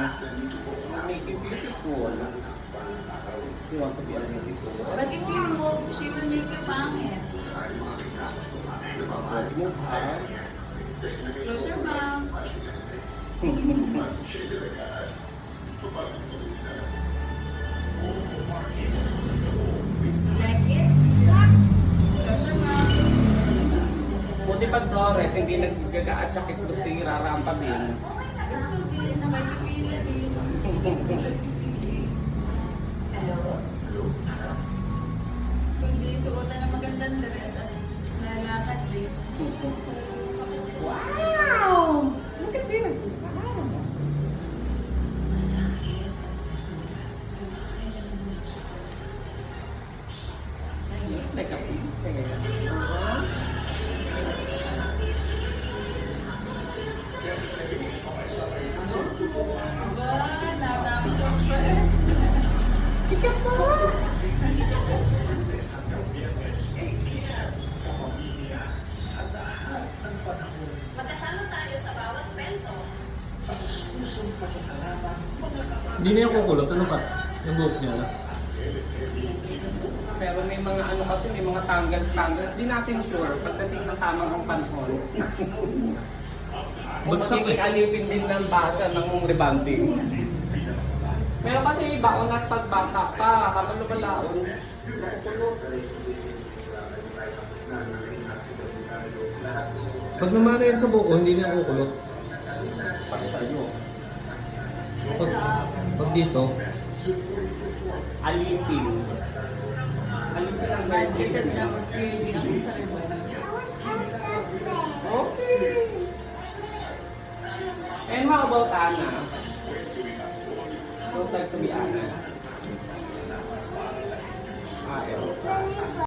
Make it beautiful. You want to be a beautiful? But if you move, she will make you pangit. Move her. Close your mouth. Like it? Close your mouth. Buti pag Flores, hindi nagkaka-atsak it gusto yung irarampa din. Gusto din na may pipila din. Kundi suotan ng magandang dress at lalakad din. Wow! Look at this! Wow! Like a princess. Aba, natapos pa eh. Sikat mo! Magkasama tayo sa bawat kwento. Hindi na yung kukulot. Ano pa? Yung buhok niya. Pero may mga ano kasi, may mga tanggal-tanggal. Di natin sure pagdating ng tamang ang panahon. Kung Bagsak magiging eh. alipin din ng basa ng rebanding. Meron kasi iba o at pagbata pa, kapag lumalaon, nakukulot. Pag namana yan sa buhok, hindi na yung kukulot. Pag sa'yo, Pag dito, alipin. Alipin ang Budgeted na curly ang sarili. Okay. And how about Anna? Don't like to be Anna. Ah, Elsa.